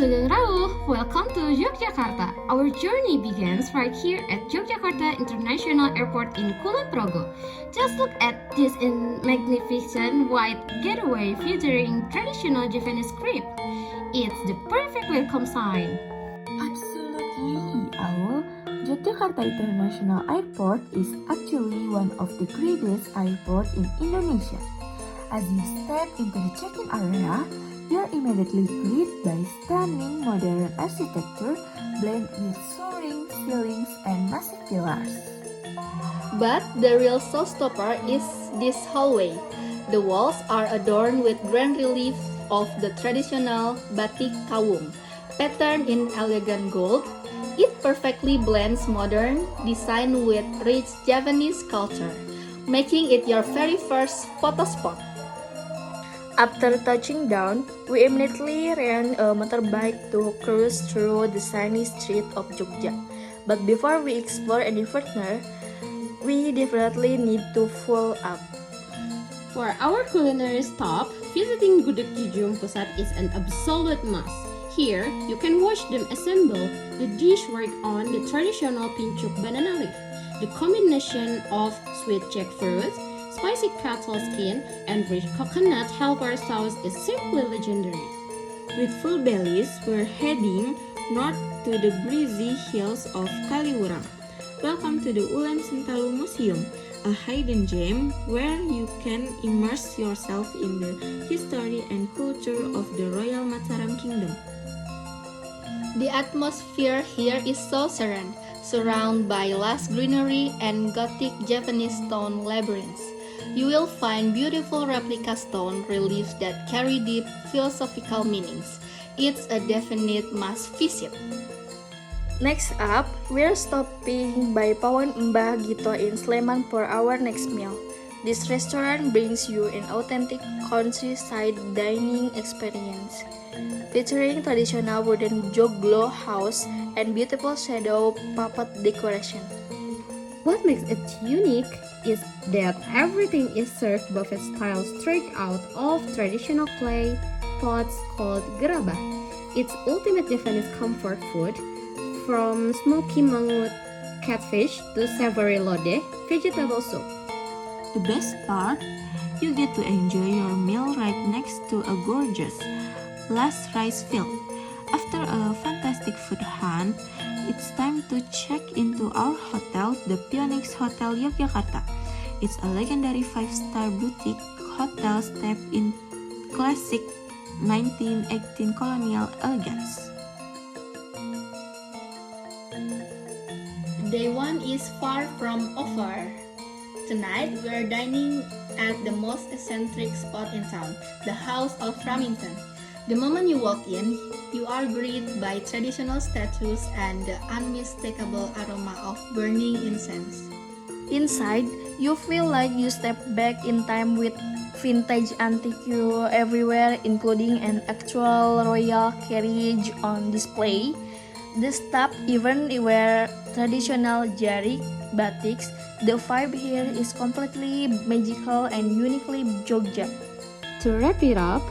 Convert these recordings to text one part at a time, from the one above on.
Sugeng Rawuh, welcome to Yogyakarta. Our journey begins right here at Yogyakarta International Airport in Kulon Progo. Just look at this magnificent white getaway featuring traditional Japanese script. It's the perfect welcome sign. Absolutely, Aul. Yogyakarta International Airport is actually one of the greatest airports in Indonesia. As you step into the check-in area, you're immediately greeted by stunning modern architecture blended with soaring ceilings and massive pillars. But the real showstopper is this hallway. The walls are adorned with grand relief of the traditional batik kawung, patterned in elegant gold. It perfectly blends modern design with rich Japanese culture, making it your very first photo spot. After touching down, we immediately ran a motorbike to cruise through the sunny street of Jogja. But before we explore any further, we definitely need to fuel up. For our culinary stop, visiting Gudeg Jujung Pusat is an absolute must. Here, you can watch them assemble the dish work on the traditional pincuk banana leaf. The combination of sweet jackfruit, spicy cattle skin, and rich coconut helper sauce is simply legendary. With full bellies, we're heading north to the breezy hills of Kaliurang. Welcome to the Ulen Sentalu Museum, a hidden gem where you can immerse yourself in the history and culture of the Royal Mataram Kingdom. The atmosphere here is so serene, surrounded by lush greenery and Gothic Japanese stone labyrinths. You will find beautiful replica stone reliefs that carry deep philosophical meanings. It's a definite must visit. Next up, we're stopping by Pawon Mbah Gito in Sleman for our next meal. This restaurant brings you an authentic countryside dining experience, featuring traditional wooden joglo house and beautiful shadow puppet decoration. What makes it unique is that everything is served buffet style straight out of traditional clay pots called gerabah. It's ultimate Japanese comfort food, from smoky mangut catfish to savory lode vegetable soup. The best part, you get to enjoy your meal right next to a gorgeous lush rice field. After a fantastic food hunt, it's time to check into our hotel, the Phoenix Hotel Yogyakarta. It's a legendary 5-star boutique hotel steeped in classic 1918 colonial elegance. Day 1 is far from over. Tonight, we're dining at the most eccentric spot in town, the House of Framington. The moment you walk in, you are greeted by traditional statues and the unmistakable aroma of burning incense. Inside, you feel like you step back in time with vintage antique everywhere, including an actual royal carriage on display. The staff even wear traditional Jarik batiks. The vibe here is completely magical and uniquely Jogja. To wrap it up,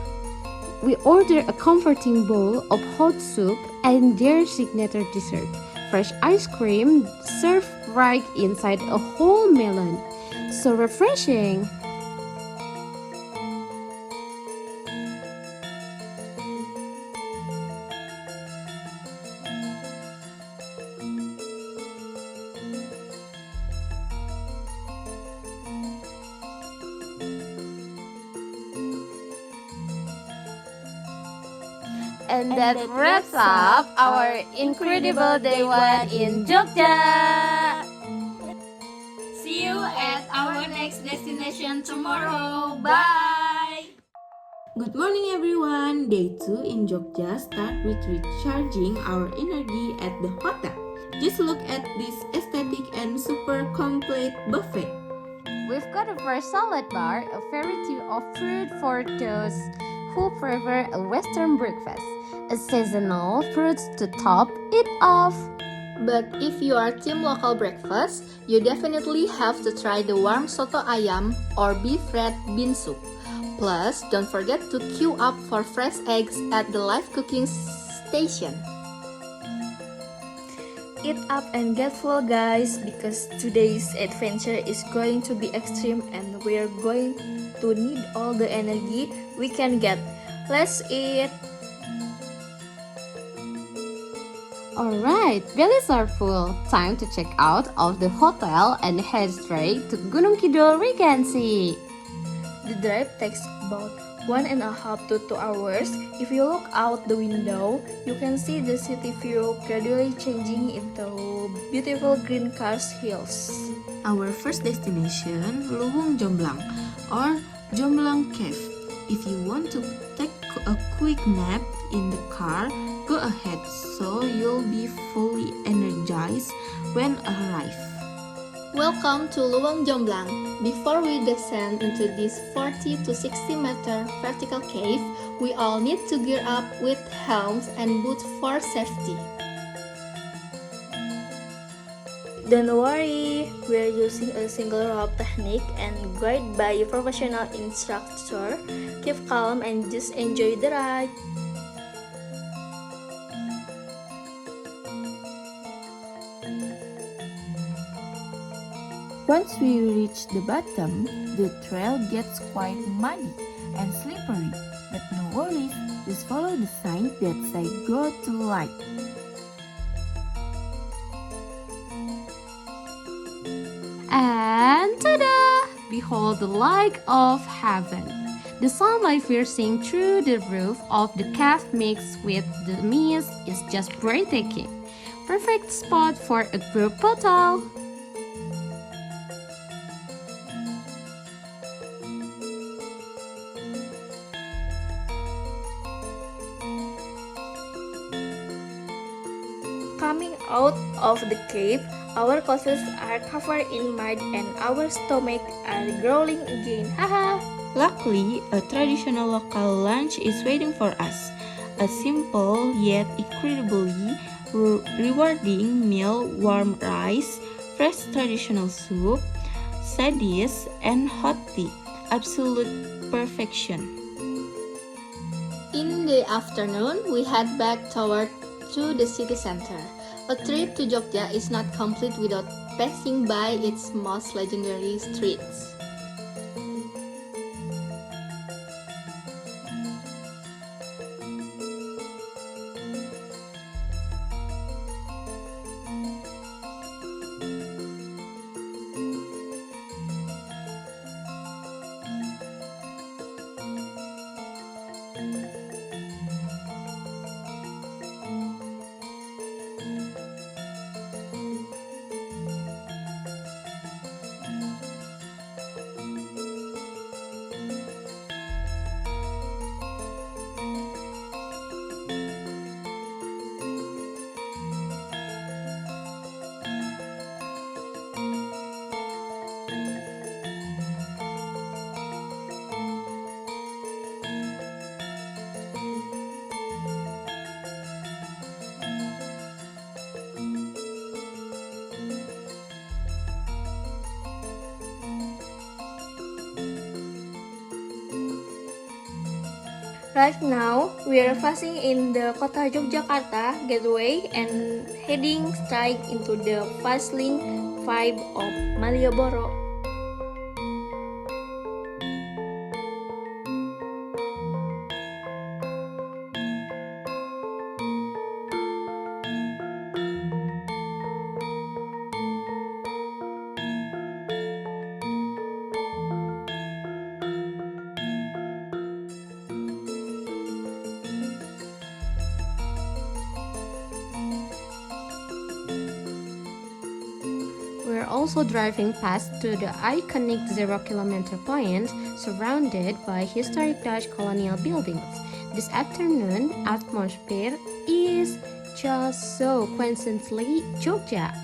we order a comforting bowl of hot soup and their signature dessert, fresh ice cream served right inside a whole melon. So refreshing! And that wraps up our incredible day 1 in Jogja. See you at our next destination tomorrow. Bye! Good morning everyone! Day 2 in Jogja start with recharging our energy at the hotel. Just look at this aesthetic and super complete buffet. We've got a fresh salad bar, a variety of fruit for those who prefer a Western breakfast, a seasonal fruits to top it off. But if you are team local breakfast, you definitely have to try the warm soto ayam or beef red bean soup. Plus, don't forget to queue up for fresh eggs at the live cooking station. Eat up and get full, guys, because today's adventure is going to be extreme and we're going to need all the energy we can get. Let's eat! Alright, bellies are full. Time to check out of the hotel and head straight to Gunung Kidul Regency. The drive takes about 1.5 to 2 hours. If you look out the window, you can see the city view gradually changing into beautiful green karst hills. Our first destination, Luwung Jomblang or Jomblang Cave. If you want to take a quick nap in the car, go ahead so you'll be fully energized when arrive. Welcome to Luwung Jomblang. Before we descend into this 40 to 60 meter vertical cave, we all need to gear up with helms and boots for safety. Don't worry, we're using a single rope technique and guided by a professional instructor. Keep calm and just enjoy the ride. Once we reach the bottom, the trail gets quite muddy and slippery, but no worries, just follow the sign that say go to light. And ta-da! Behold the light of heaven. The sunlight piercing through the roof of the cave mixed with the mist is just breathtaking. Perfect spot for a group photo. Coming out of the cave, our clothes are covered in mud and our stomachs are growling again. Haha! Luckily, a traditional local lunch is waiting for us. A simple yet incredibly rewarding meal, warm rice, fresh traditional soup, sadis, and hot tea. Absolute perfection. In the afternoon, we head back toward to the city center. A trip to Jogja is not complete without passing by its most legendary streets. Right now, we are passing in the Kota Yogyakarta Gateway and heading straight into the bustling vibe of Malioboro. We're also driving past to the iconic 0 kilometer point surrounded by historic Dutch colonial buildings. This afternoon atmosphere is just so quintessentially Jogja.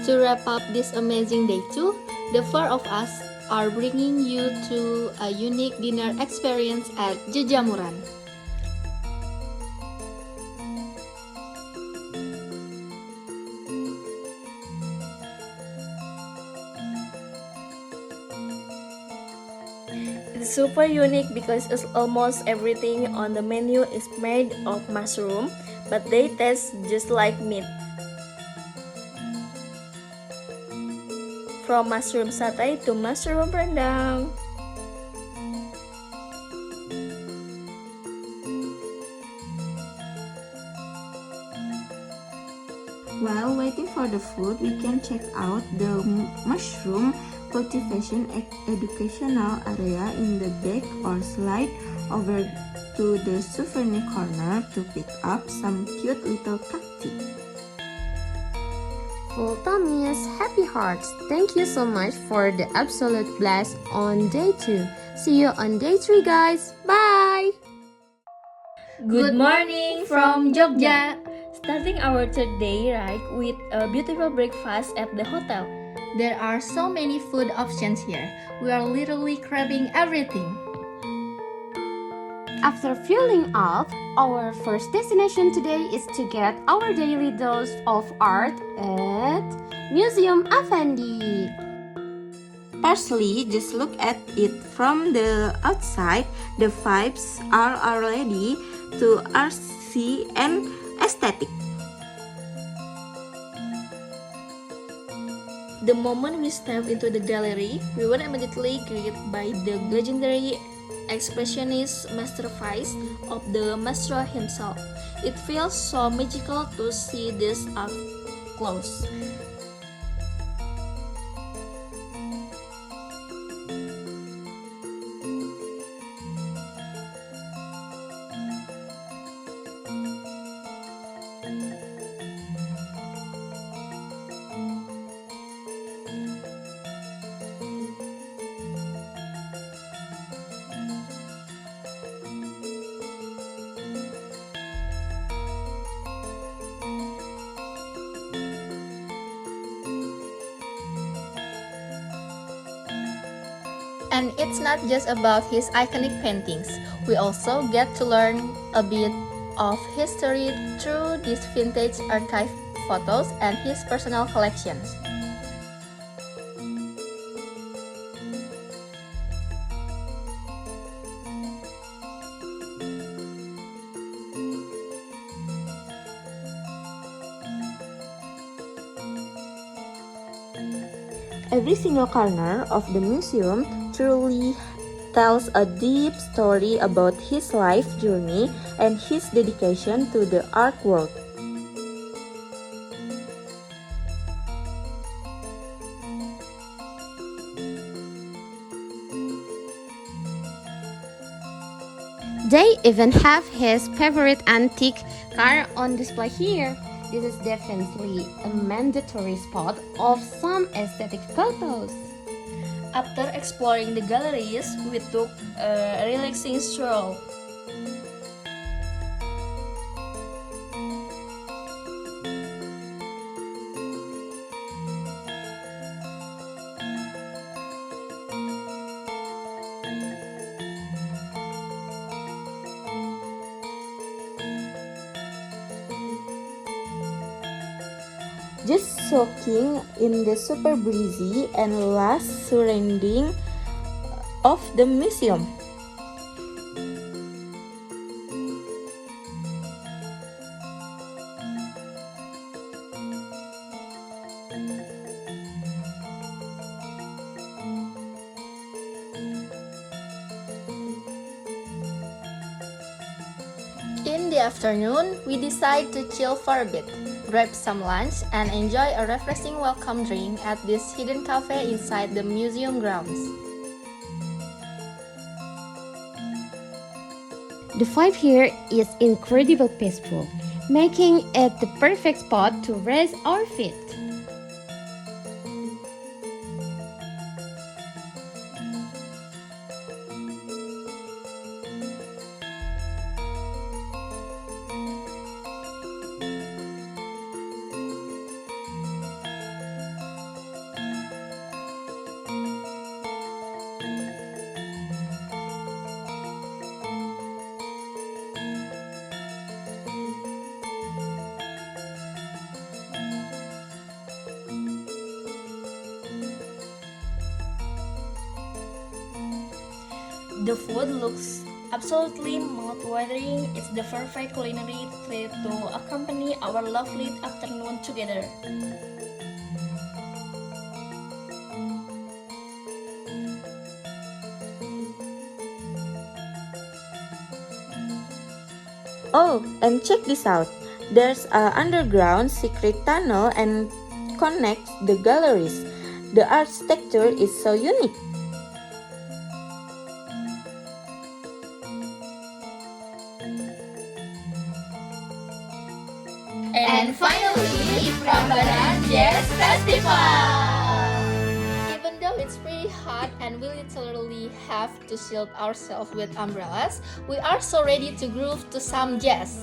To wrap up this amazing day too, the four of us are bringing you to a unique dinner experience at Jejamuran. It's super unique because almost everything on the menu is made of mushroom, but they taste just like meat. From mushroom satay to mushroom rendang. While waiting for the food, we can check out the mushroom cultivation educational area in the back or slide over to the souvenir corner to pick up some cute little cacti. Full tummies, happy hearts. Thank you so much for the absolute blast on day 2. See you on day 3, guys. Bye! Good morning from Jogja! Starting our third day, right, with a beautiful breakfast at the hotel. There are so many food options here. We are literally craving everything. After fueling up, our first destination today is to get our daily dose of art at Museum Affandi. Firstly, just look at it from the outside. The vibes are already too artsy and aesthetic. The moment we step into the gallery, we were immediately greeted by the legendary expressionist masterpiece of the maestro himself. It feels so magical to see this up close. And it's not just about his iconic paintings. We also get to learn a bit of history through these vintage archive photos and his personal collections. Every single corner of the museum truly tells a deep story about his life journey and his dedication to the art world. They even have his favorite antique car on display here. This is definitely a mandatory spot of some aesthetic photos. After exploring the galleries, we took a relaxing stroll. Just soaking in the super breezy and lush surrounding of the museum. In the afternoon, we decide to chill for a bit, grab some lunch, and enjoy a refreshing welcome drink at this hidden cafe inside the museum grounds. The vibe here is incredibly peaceful, making it the perfect spot to rest our feet. The food looks absolutely mouth-watering. It's the perfect culinary treat to accompany our lovely afternoon together. Oh, and check this out. There's a underground secret tunnel and connects the galleries. The architecture is so unique. And finally, Prambanan Jazz Festival! Even though it's pretty hot and we literally have to shield ourselves with umbrellas, we are so ready to groove to some jazz.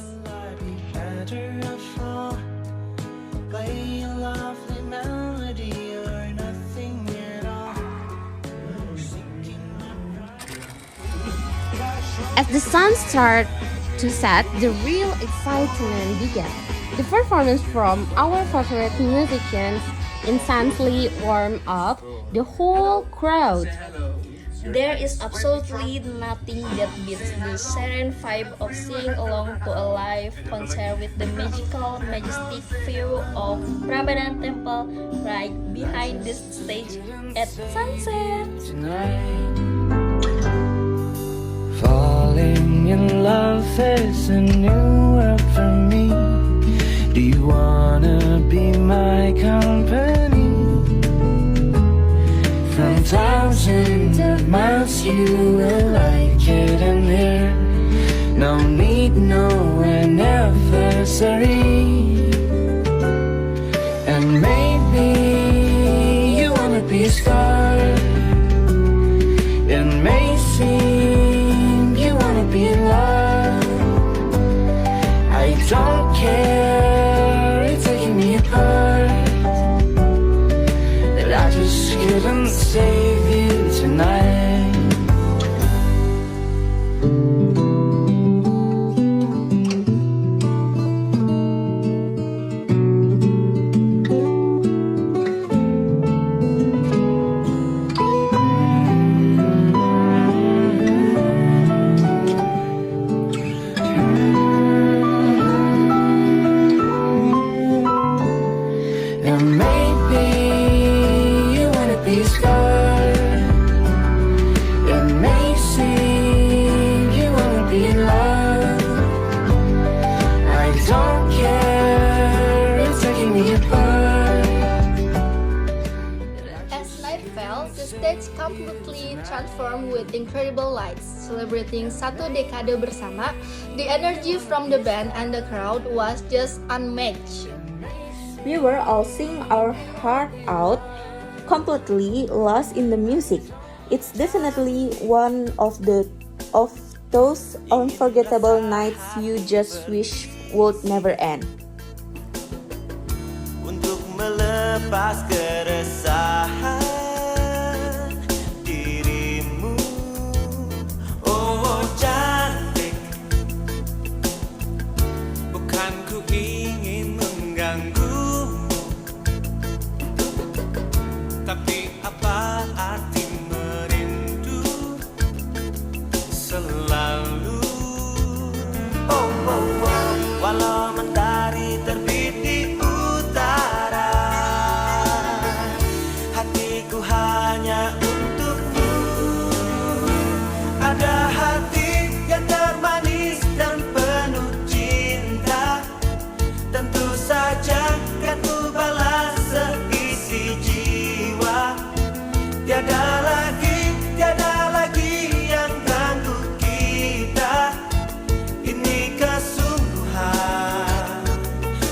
As the sun starts to set, the real excitement began. The performance from our favorite musicians instantly warmed up the whole crowd. There is absolutely nothing that beats the serene vibe of singing along to a live concert with the magical, majestic view of Prambanan Temple right behind the stage at sunset. Falling in love is a new word for me. Do you wanna be my company? From thousands of miles you will like it in here. No need, no anniversary. And maybe you wanna be scarred. It may seem you wanna be in love. I don't care, it's taking me apart. That I just couldn't save you tonight. And maybe you wanna be scarred. It may seem you wanna be in love. I don't care, it's taking me apart. As night fell, the stage completely transformed with incredible lights. Celebrating satu dekade bersama, the energy from the band and the crowd was just unmatched. We were all singing our heart out, completely lost in the music. It's definitely one of those unforgettable nights you just wish would never end. Untuk melepas keresahan dirimu, oh cantik. Bukan ku ingin mengganggumu, tapi apa arti merindu selalu? Oh, oh, oh. Walau mentari terbit di utara, hatiku hanya untukmu. Ada hati yang termanis dan penuh cinta, tentu saja kan ku balas seisi jiwa. Tiada lagi yang ganggu kita. Ini kesungguhan,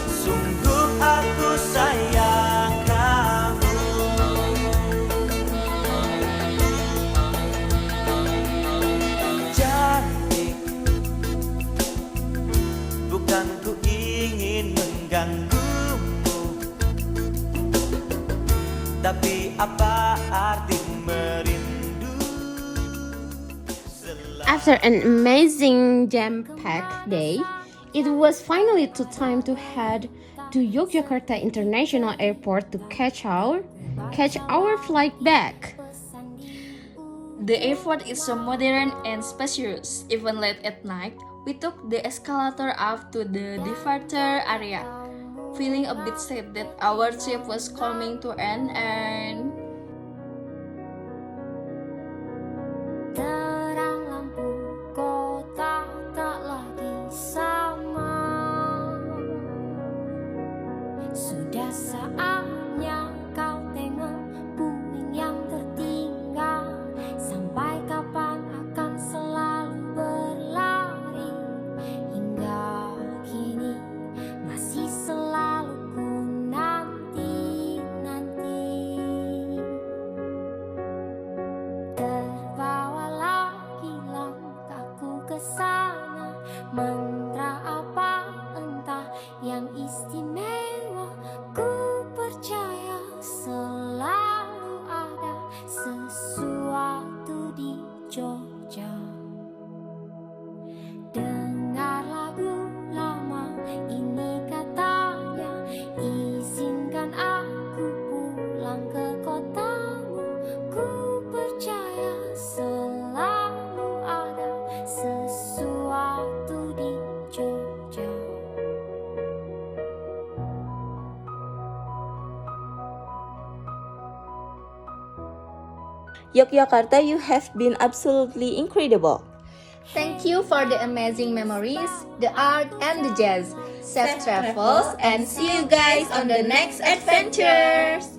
sungguh aku sayang kamu. Cantik, bukan ku ingin mengganggumu, tapi apa arti merindu selalu? After an amazing jam-packed day, it was finally time to head to Yogyakarta International Airport to catch our flight back. The airport is so modern and spacious. Even late at night, we took the escalator up to the departure area, feeling a bit sad that our trip was coming to an end. Terang lampu kota tak lagi sama. Sudah saatnya kau tengok bumi yang tertinggal. Sampai kapan akan selalu berlari? Hingga kini masih selalu ku nanti-nanti. Terbawalah langkahku ke sana. Mantra apa entah yang istimewa. Ku percaya selalu ada sesuatu di Jogja. Dengar lagu lama ini katanya, izinkan aku pulang ke kotamu. Ku percaya selalu ada sesuatu di Jogja. Yogyakarta, you have been absolutely incredible. Thank you for the amazing memories, the art, and the jazz. Safe travels, and see you guys on the next adventures!